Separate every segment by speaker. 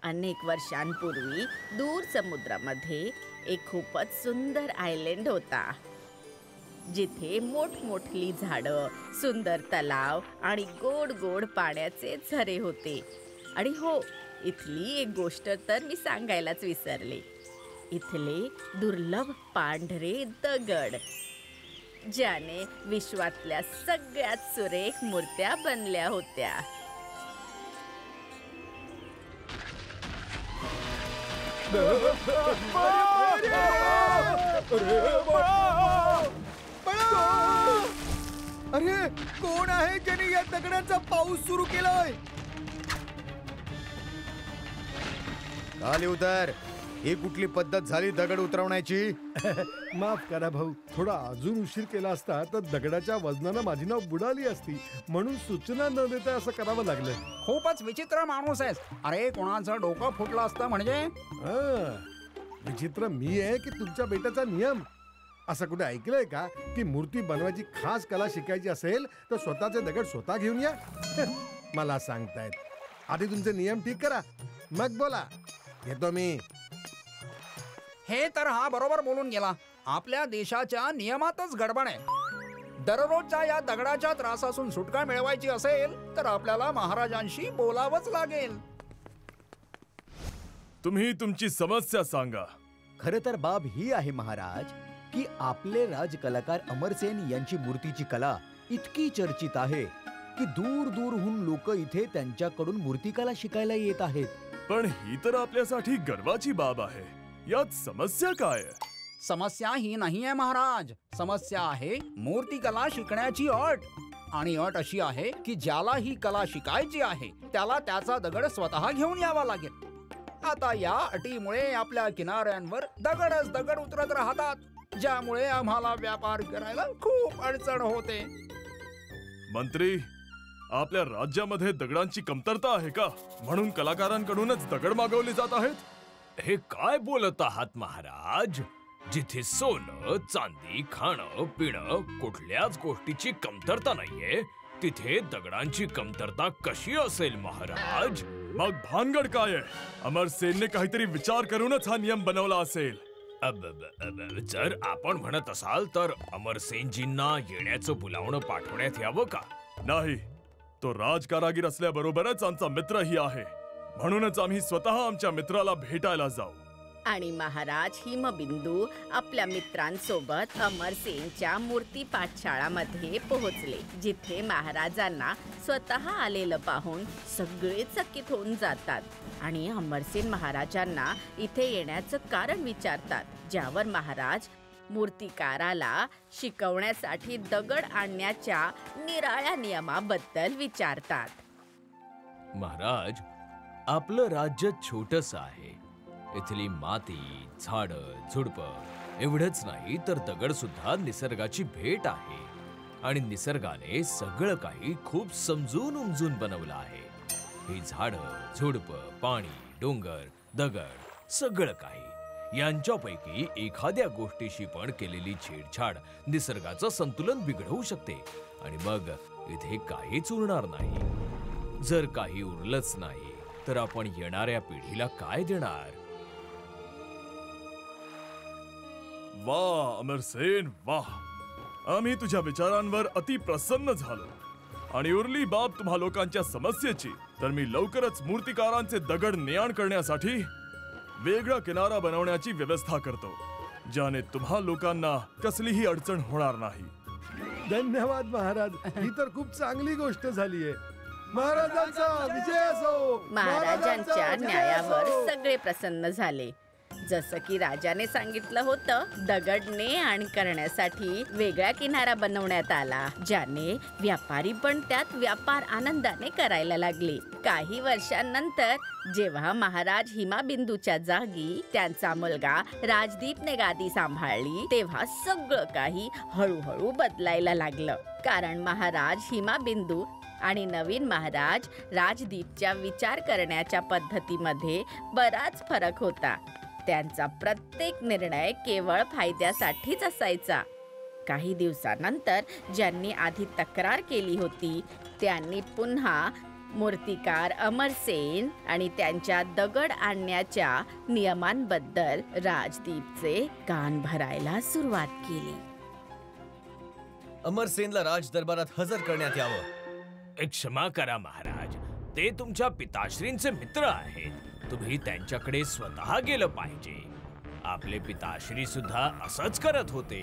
Speaker 1: अनेक वर्षांपूर्वी दूर समुद्रामध्ये एक खूपच सुंदर आयलंड होता, जिथे मोठमोठली झाडं, सुंदर तलाव आणि गोड गोड पाण्याचे झरे होते. आणि हो, इथली एक गोष्ट तर मी सांगायलाच विसरले. इथले दुर्लभ पांढरे दगड, ज्याने विश्वातल्या सगळ्यात सुरेख मूर्त्या बनल्या होत्या.
Speaker 2: अरे, कोण आहे ज्याने या दगडांचा पाऊस सुरू केलाय? खाली उतर. ही कुठली पद्धत झाली दगड उतरवण्याची?
Speaker 3: माफ करा भाऊ, थोडा अजून उशीर केला असता तर दगडाच्या वजनानं माझी नाव बुडाली असती, म्हणून सूचना न देता असं करावं लागलं.
Speaker 4: खूपच विचित्र माणूस आहेस. अरे, कोणाचं डोकं फुटलं असतं म्हणजे?
Speaker 3: विचित्र मी आहे की तुमच्या बेटाचा नियम? असं कुठे ऐकलंय का की मूर्ती बनवायची खास कला शिकायची असेल तर स्वतःचे दगड स्वतः घेऊन या? मला सांगतायत. आधी तुमचे नियम ठीक करा, मग बोला. येतो मी.
Speaker 4: हे तर हा बरोबर बोलून गेला. आपल्या देशाच्या नियमातच गडबड आहे. दररोजच्या या दगडाच्या त्रासापासून सुटका मिळवायची असेल तर आपल्याला महाराजांशी बोलावंच लागेल.
Speaker 5: तुम्ही तुमची समस्या सांगा.
Speaker 2: खरं तर बाब ही आहे महाराज की आपले राजकलाकार अमरसेन यांची मूर्तीची कला इतकी चर्चित आहे की दूर दूरहून लोक इथे त्यांच्याकडून मूर्तिकला शिकायला येत आहेत.
Speaker 5: पण ही तर आपल्यासाठी गर्वाची बाब आहे. यात समस्या काय आहे?
Speaker 4: समस्या ही नाहीये महाराज. समस्या आहे मूर्तिकला शिकण्याची अट. आणि अट अशी आहे की ज्याला ही कला शिकायची आहे त्याला त्याचा दगड स्वतः घेऊन यावा लागेल. आता या अटीमुळे आपल्या किनाऱ्यांवर दगडच दगड उतरत राहतात, ज्यामुळे आम्हाला व्यापार करायला खूप अडचण होते.
Speaker 5: मंत्री, आपल्या राज्यामध्ये दगडांची कमतरता आहे का, म्हणून कलाकारांकडूनच दगड मागवले जात आहेत?
Speaker 6: हे काय बोलत आहात महाराज? जिथे सोनं, चांदी, खाणं पिणं कुठल्याच गोष्टीची कमतरता नाहीये, तिथे दगडांची कमतरता कशी असेल महाराज?
Speaker 5: मग भानगड काय आहे? अमरसेनने काहीतरी विचार करूनच हा नियम बनवला असेल.
Speaker 6: जर आपण म्हणत असाल तर अमरसेनजींना येण्याचं बोलावणं पाठवण्यात यावं का?
Speaker 5: नाही, तो राजकारागीर असल्याबरोबरच आमचा मित्रही आहे, म्हणूनच आम्ही स्वतः आमच्या मित्राला भेटायला जाऊ.
Speaker 1: आणि महाराज हिमबिंदू आपल्या मित्रांसोबत अमरसेनच्या मूर्ती पाठशाळामध्ये पोहोचले, जिथे महाराजांना स्वतः आलेलं पाहून सगळे चकित होऊन जातात आणि अमरसेन महाराजांना इथे येण्याचं कारण विचारतात, ज्यावर महाराज मूर्तिकाराला शिकवण्यासाठी दगड आणण्याच्या निराळ्या नियमाबद्दल विचारतात.
Speaker 6: महाराज, आपलं राज्य छोटंसं आहे. इथली माती, झाडं, झुडपं एवढंच नाही तर दगड सुद्धा निसर्गाची भेट आहे. आणि निसर्गाने सगळं काही खूप समजून उमजून बनवलं आहे. ही झाडं, झुडपं, पाणी, डोंगर, दगड सगळं काही यांच्यापैकी एखाद्या गोष्टीशी पण केलेली छेडछाड निसर्गाचं संतुलन बिघडवू शकते. आणि मग इथे काहीच उरणार नाही. जर काही उरलंच नाही तर आपण येणाऱ्या पिढीला काय देणार?
Speaker 5: वाह अमरसेन, वाह. आम्ही तुझ्या विचारांवर अति प्रसन्न झालो. आणि उरली बाब तुम्हा लोकांच्या समस्येची, तर मी लवकरच मूर्तिकारांचे दगड ने-आण करण्यासाठी वेगळा किनारा बनवण्याची व्यवस्था करतो, ज्याने तुम्हा लोकांना कसलीही अडचण होणार नाही.
Speaker 3: धन्यवाद महाराज, ही तर खूप चांगली गोष्ट झालीये. महाराजांचा विजय असो.
Speaker 1: महाराजांच्या न्यायावर सगळे प्रसन्न झाले. जसं की राजाने सांगितलं होतं, दगड ने-आण करण्यासाठी वेगळा किनारा बनवण्यात आला, ज्याने व्यापारी पण त्यात व्यापार आनंदाने करायला लागले. काही वर्षांनंतर जेव्हा महाराज हिमाबिंदूच्या जागी त्यांचा मुलगा राजदीपने गादी सांभाळली, तेव्हा सगळं काही हळूहळू बदलायला लागलं. कारण महाराज हिमाबिंदू आणि नवीन महाराज राजदीपच्या विचार करण्याच्या पद्धतीमध्ये बराच फरक होता. त्यांचा प्रत्येक निर्णय केवळ फायद्यासाठीच असायचा. काही दिवसानंतर ज्यांनी आधी तक्रार केली होती त्यांनी पुन्हा मूर्तिकार अमरसेन आणि त्यांच्या दगड आणण्याच्या नियमांबद्दल राजदीपचे कान भरायला सुरुवात केली.
Speaker 6: अमरसेनला राज दरबारात हजर करण्यात यावं. क्षमा करा महाराज, ते तुमच्या पिताश्रींचे मित्र आहेत. तुम्ही त्यांच्याकडे स्वतः गेलं पाहिजे. आपले पिताश्री सुद्धा असंच करत होते.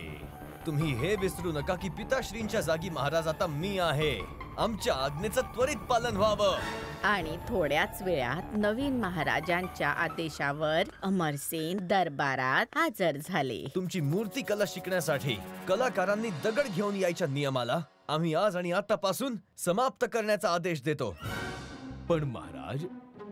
Speaker 6: तुम्ही हे विसरू नका की पिताश्रींच्या जागी महाराज आता मी आहे. आमच्या आज्ञेचं त्वरित पालन व्हावं.
Speaker 1: आणि थोड्याच वेळात नवीन महाराजांच्या आदेशावर अमरसेन दरबारात हजर झाले.
Speaker 6: तुमची मूर्तिकला शिकण्यासाठी कलाकारांनी दगड घेऊन यायच्या नियमाला आम्ही आज आणि आतापासून समाप्त करण्याचा आदेश देतो. पण महाराज,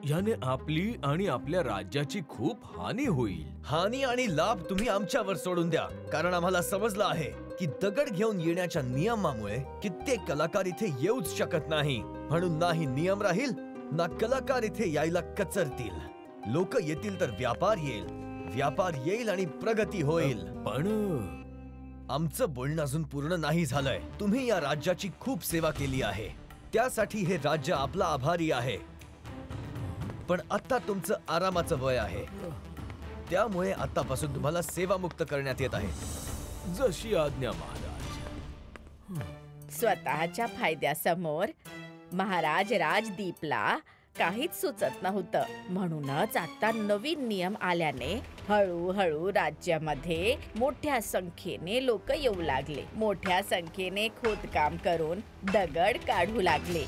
Speaker 6: याने आपली आणि आपल्या राज्याची खूप हानी होईल. हानी आणि लाभ तुम्ही आमच्यावर सोडून द्या, कारण आम्हाला समजलं आहे की दगड घेऊन येण्याच्या नियमामुळे कित्येक कलाकार इथे येऊच शकत नाही. म्हणून नाही नियम राहील ना कलाकार इथे यायला कचरतील. लोक येतील तर व्यापार येईल, व्यापार येईल आणि प्रगती होईल. पण आमचं बोलणं अजून पूर्ण नाही झालंय. तुम्ही या राज्याची खूप सेवा केली आहे, त्यासाठी हे राज्य आपला आभारी आहे. पण आता तुमचं आरामाचं वय आहे, त्यामुळे आतापासून तुम्हाला सेवामुक्त करण्यात येत आहे. जशी आज्ञा महाराज.
Speaker 1: स्वतःच्या फायद्यासमोर महाराज राजदीपला काहीच सुचत नव्हतं. म्हणूनच आता नवीन नियम आल्याने हळूहळू राज्यामध्ये मोठ्या संख्येने लोक येऊ लागले. मोठ्या संख्येने खोदकाम करून दगड काढू लागले.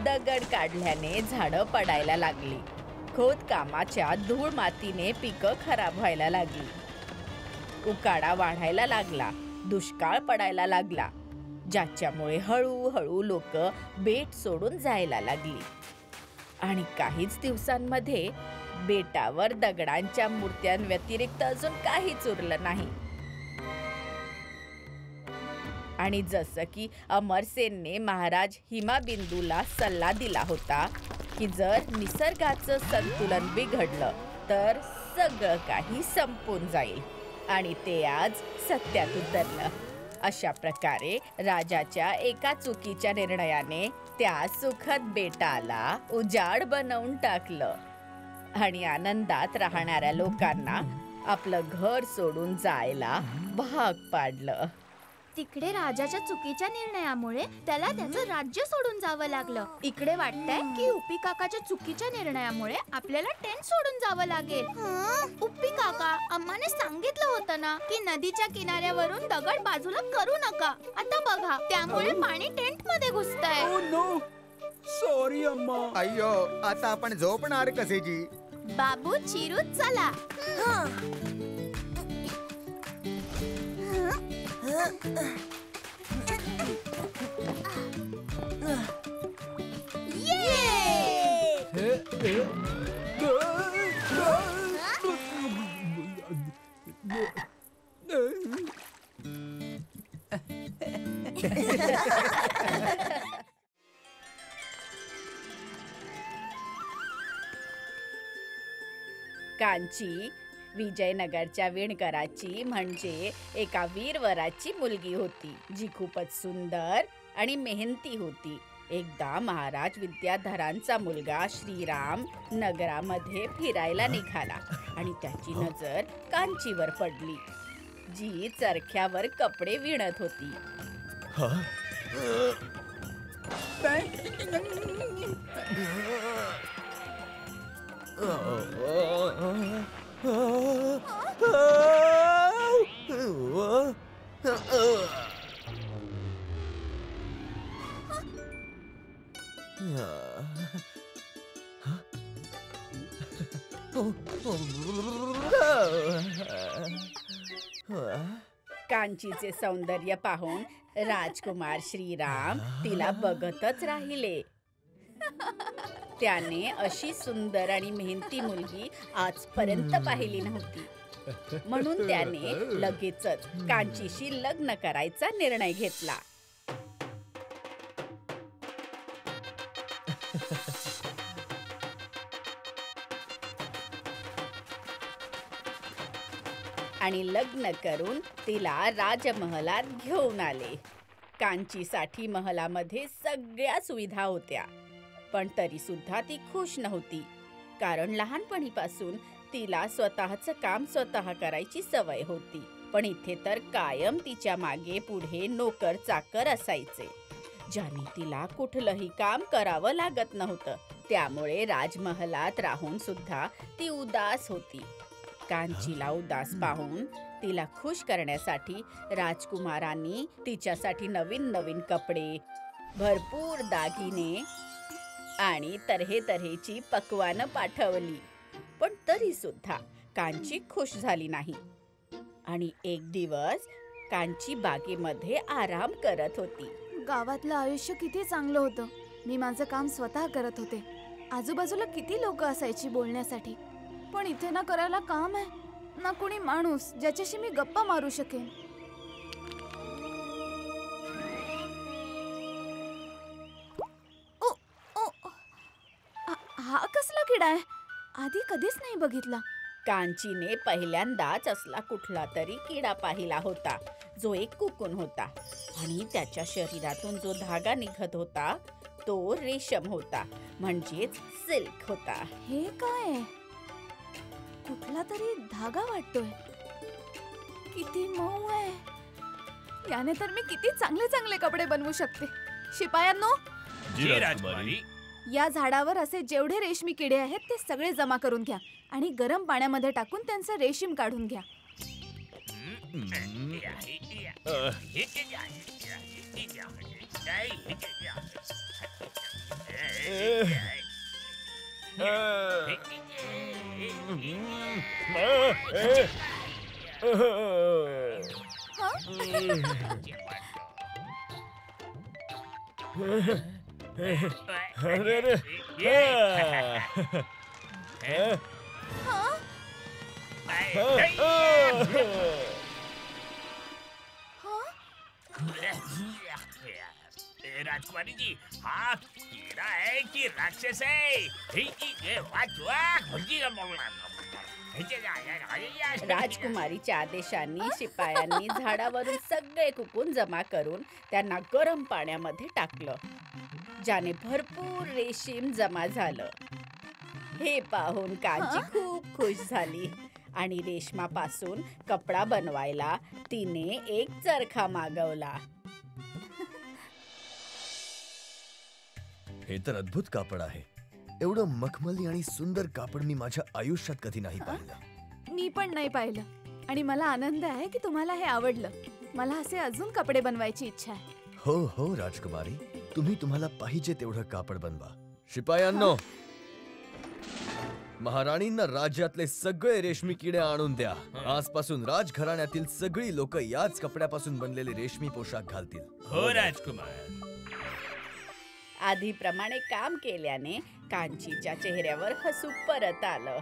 Speaker 1: दगड काढल्याने झाडं पडायला लागली. खोदकामाच्या धूळ मातीने पिकं खराब व्हायला लागली. उकाडा वाढायला लागला. दुष्काळ पडायला लागला, ज्याच्यामुळे हळूहळू लोक बेट सोडून जायला लागली. आणि काहीच दिवसांमध्ये बेटावर दगडांच्या मूर्त्यांव्यतिरिक्त अजून काहीच उरलं नाही. आणि जसं की अमरसेनने महाराज हिमाबिंदूला सल्ला दिला होता की जर निसर्गाचं संतुलन बिघडलं तर सगळं काही संपून जाईल, आणि ते आज सत्यात उतरलं. अशा प्रकारे राजाच्या एका चुकीच्या निर्णयाने त्या सुखद बेटाला उजाड बनवून टाकलं आणि आनंदात राहणाऱ्या लोकांना आपलं घर सोडून जायला भाग पाडलं.
Speaker 7: तिकडे राजाच्या चुकीच्या निर्णयामुळे त्याला त्याचं राज्य सोडून जावं लागलं. इकडे वाटतंय की उप्पी काकाच्या चुकीच्या निर्णयामुळे आपल्याला टेंट सोडून जावं लागेल. उप्पी काका, अम्माने सांगितलं होतं ना की नदीच्या किनाऱ्यावरून दगड बाजूला करू नका. आता बघा, त्यामुळे पाणी टेंट मध्ये घुसतंय.
Speaker 4: सॉरी अम्मा.
Speaker 2: अय्यो, आता आपण झोपणार कसे जी?
Speaker 7: बाबू चिरू, चला.
Speaker 1: कांची विजयनगरच्या विणकराची म्हणजे एका वीरवराची मुलगी होती, जी खूपच सुंदर आणि मेहनती होती. एकदा महाराज विद्याधरांचा मुलगा श्रीराम नगरामध्ये फिरायला निघाला आणि त्याची नजर कांचीवर पडली, जी चरख्यावर कपडे विणत होती. कांचीचे सौंदर्य पाहून राजकुमार श्रीराम तिला बघतच राहिले. त्याने अशी सुंदर आणि मेहनती मुलगी आजपर्यंत पाहिली नव्हती. म्हणून त्याने लगेचच कांचीशी लग्न करायचा निर्णय घेतला. आणि लग्न करून तिला राजमहलात घेऊन आले. कांचीसाठी महलामध्ये सगळ्या सुविधा होत्या, पण तरी सुद्धा ती खुश नव्हती, कारण लहानपणीपासून तिला स्वतःचं काम स्वतः करायची सवय होती. पण इथे तर कायम तिच्या मागे पुढे नोकर चाकर असायचे, ज्याने तिला कुठलंही काम करावं लागत नव्हतं. त्यामुळे राजमहलात राहून सुद्धा ती उदास होती. कांचीला उदास पाहून तिला खुश करण्यासाठी राजकुमारांनी तिच्यासाठी नवीन नवीन कपडे, भरपूर दागिने आणि तऱ्हेतऱ्हेची पक्वानं पाठवली. पण तरी सुद्धा कांची खुश झाली नाही. आणि एक दिवस कांची बागेमध्ये आराम करत होती.
Speaker 7: गावातलं आयुष्य किती चांगलं होतं. मी माझं काम स्वतः करत होते. आजूबाजूला किती लोक असायची बोलण्यासाठी. पण इथे ना करायला काम आहे, ना कोणी माणूस ज्याच्याशी मी गप्पा मारू शकेन. हा कसला किडा आहे? आधी कधीच नाही बघितला.
Speaker 1: कांचीने पहिल्यांदाच असला कुठला तरी किडा पाहिला होता, जो एक कुकून होता. आणि त्याच्या शरीरातून जो धागा निघत होता तो रेशम होता, म्हणजेच सिल्क होता.
Speaker 7: हे काय? कुठला तरी धागा वाटतोय. किती मऊ आहे. याने तर मी किती चांगले चांगले कपडे बनवू शकते. शिपायांनो,
Speaker 5: जी राजकुमारी.
Speaker 7: या झाडावर असे जेवढे रेशमी किडे आहेत ते सगळे जमा करून घ्या आणि गरम पाण्यामध्ये टाकून त्यांचं रेशीम काढून घ्या.
Speaker 8: राजकुमारी जी, हा कीड़ा है कि राक्षस है?
Speaker 1: राजकुमारीच्या आदेशाने शिपायांनी झाडावरून सगळे कुकून जमा करून त्यांना गरम पाण्यामध्ये टाकलं, ज्याने भरपूर रेशीम जमा झालं. हे पाहून कांची खूप खुश झाली आणि रेशमापासून कपडा बनवायला तिने एक चरखा मागवला.
Speaker 2: हे तर अद्भुत कापड आहे. एवढं मखमली आणि सुंदर कापड मी माझ्या आयुष्यात कधी नाही पाहिलं.
Speaker 7: मी पण नाही पाहिलं. आणि मला आनंद आहे की तुम्हाला हे आवडलं. मला असे अजून कपडे बनवायची इच्छा आहे.
Speaker 2: हो हो राजकुमारी, तुम्ही तुम्हाला पाहिजे तेवढं कापड बनवा. शिपायांनो, महाराणींना राज्यातले सगळे रेशमी किडे आणून द्या. आजपासून राजघराण्यातील सगळी लोक याच कपड्यापासून बनलेले रेशमी पोशाख घालतील.
Speaker 8: हो राजकुमार.
Speaker 1: आधीप्रमाणे काम केल्याने कांचीच्या चेहऱ्यावर हसू परत आलं.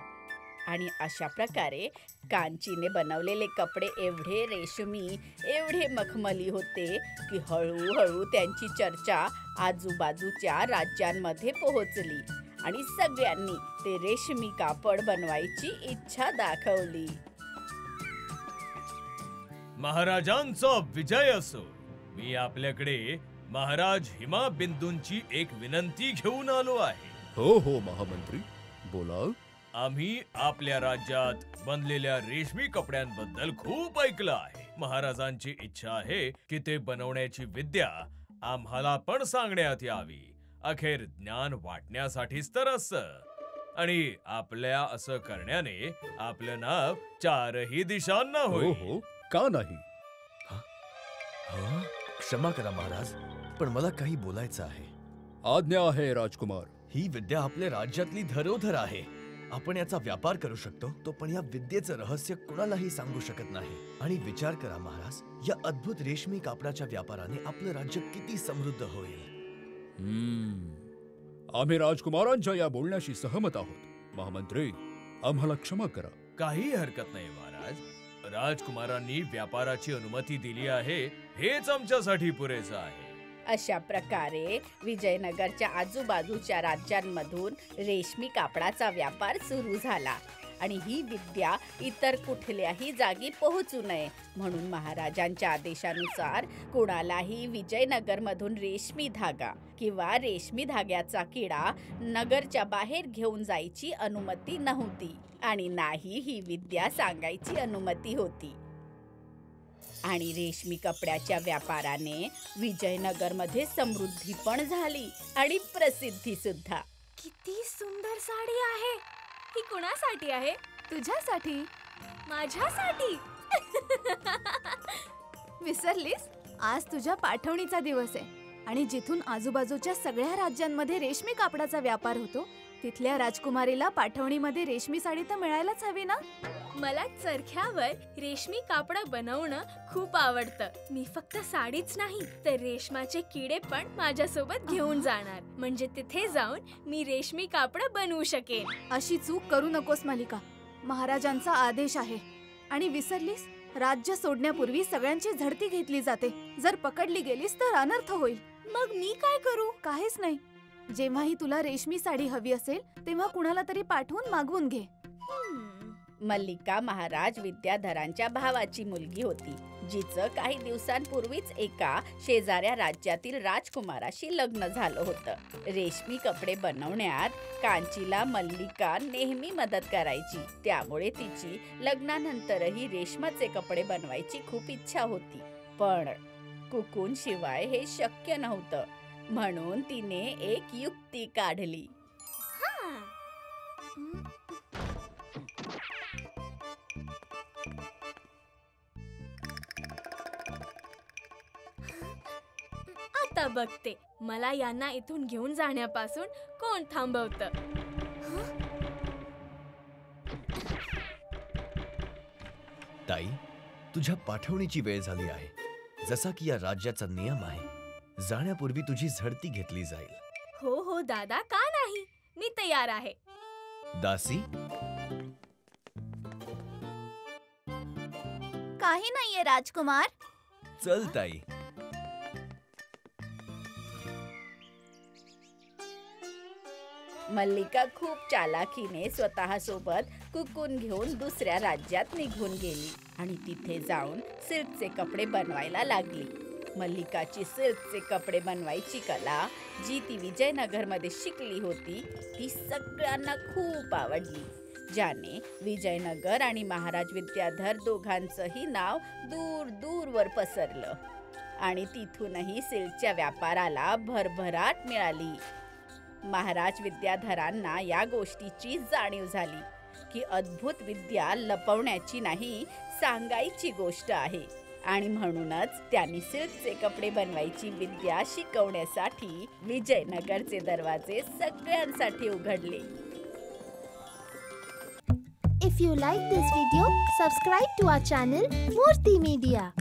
Speaker 1: आणि अशा प्रकारे कांचीने बनवलेले कपडे एवढे रेशमी, एवढे मखमली होते की हळूहळू त्यांची चर्चा आजूबाजूच्या राज्यांमध्ये पोहोचली आणि सगळ्यांनी ते रेशमी कापड बनवायची इच्छा दाखवली.
Speaker 5: महाराजांचा विजय असो. मी आपल्याकडे महाराज हिमाबिंदूंची एक विनंती घेऊन आलो आहे.
Speaker 3: हो हो महामंत्री, बोला.
Speaker 5: आम्ही आपल्या राज्यात बनलेल्या रेशमी कपड्यांबद्दल खूप ऐकलं आहे. महाराजांची इच्छा आहे की ते बनवण्याची विद्या आम्हाला पण सांगण्यात यावी. अखेर ज्ञान वाटण्यासाठीच तर असं. आणि आपल्या असं करण्याने आपलं नाव चारही दिशांना होईल.
Speaker 3: हो, का नाही.
Speaker 2: क्षमा करा महाराज, पण मला काही बोलायचं आहे.
Speaker 3: आज्ञा आहे राजकुमार.
Speaker 2: ही विद्या आपल्या राज्यातली धरोधर आहे. आपण याचा व्यापार करू शकतो, तो पण या विद्येचं रहस्य कुणालाही सांगू शकत नाही. आणि विचार करा महाराज, या अद्भुत रेशमी कापडाच्या व्यापाराने आपलं राज्य किती समृद्ध होईल.
Speaker 3: आम्ही राजकुमारांच्या या बोलण्याशी सहमत आहोत. महामंत्री, आम्हाला क्षमा करा.
Speaker 5: काही हरकत नाही महाराज. राजकुमारांनी व्यापाराची अनुमती दिली आहे, हेच आमच्यासाठी पुरेसं आहे.
Speaker 1: अशा प्रकारे विजयनगरच्या आजूबाजूच्या राज्यांमधून रेशमी कापडाचा व्यापार सुरू झाला आणि ही विद्या इतर कुठल्याही जागी पोहोचू नये म्हणून महाराजांच्या आदेशानुसार कोणालाही विजयनगरमधून रेशमी धागा किंवा रेशमी धाग्याचा किडा नगरच्या बाहेर घेऊन जायची अनुमती नव्हती आणि नाही ही विद्या सांगायची अनुमती होती. आणि रेशमी कपड्याच्या व्यापाराने विजयनगरमध्ये समृद्धी पण झाली आणि प्रसिद्धी सुद्धा.
Speaker 9: किती सुंदर साडी आहे. ही कुणासाठी आहे? तुझ्यासाठी? माझ्यासाठी? विसरलीस? आज तुझ्या पाठवणीचा दिवस आहे आणि जिथून आजूबाजूच्या सगळ्या राज्यांमध्ये रेशमी कापडाचा व्यापार होतो तिथल्या राजकुमारीला पाठवणीमध्ये रेशमी साडी तर मिळायलाच हवी ना. मला चरख्यावर रेशमी कापड बनवणं खूप आवडतं. मी फक्त साडीच नाही तर रेशमाचे किडे पण माझ्यासोबत घेऊन जाणार म्हणजे तिथे जाऊन मी रेशमी कापड बनवू शकेन. अशी चूक करू नकोस मालिका. महाराजांचा आदेश आहे. आणि विसरलीस, राज्य सोडण्यापूर्वी सगळ्यांची झडती घेतली जाते. जर पकडली गेलीस तर अनर्थ होईल. मग मी काय करू? काहीच नाही. जेव्हाही तुला रेशमी साडी हवी असेल तेव्हा कुणाला तरी पाठवून मागवून घे.
Speaker 1: मल्लिका महाराज विद्याधरांच्या भावाची मुलगी होती जिचं काही दिवसांपूर्वीच एका शेजाऱ्या राज्यातील राजकुमाराशी लग्न झालं होतं. रेशमी कपडे बनवण्यात कांचीला मल्लिका नेहमी मदत करायची त्यामुळे तिची लग्नानंतरही रेशमाचे कपडे बनवायची खूप इच्छा होती. पण कुकून शिवाय हे शक्य नव्हतं म्हणून तिने एक युक्ती काढली.
Speaker 9: आता बघते मला यांना इथून घेऊन जाण्यापासून कोण थांबवतं.
Speaker 10: ताई, तुझ्या पाठवणीची वेळ झाली आहे. जसा की या राज्याचा नियम आहे, जाण्यापूर्वी तुझी झडती घेतली जाईल.
Speaker 9: हो हो दादा, का नाही, मी तयार आहे.
Speaker 10: दासी,
Speaker 7: काही नाहीये राजकुमार.
Speaker 10: चल ताई.
Speaker 1: मल्लिका खूप चालाखीने स्वतः सोबत कुकून घेऊन दुसऱ्या राज्यात निघून गेली आणि तिथे जाऊन सिल्कचे कपडे बनवायला लागली. मल्लिकाची सिल्कचे कपडे बनवायची कला जी ती विजयनगरमध्ये शिकली होती ती सगळ्यांना खूप आवडली, ज्याने विजयनगर आणि महाराज विद्याधर दोघांचंही नाव दूर दूरवर पसरलं आणि तिथूनही सिल्कच्या व्यापाराला भरभराट मिळाली. महाराज विद्याधरांना या गोष्टीची जाणीव झाली की अद्भुत विद्या लपवण्याची नाही, सांगायची गोष्ट आहे आणि म्हणूनच त्यांनी सिल्कचे कपडे बनवायची विद्या शिकवण्यासाठी विजयनगरचे दरवाजे सगळ्यांसाठी उघडले.
Speaker 11: If you like this video, subscribe to our channel Murthy Media.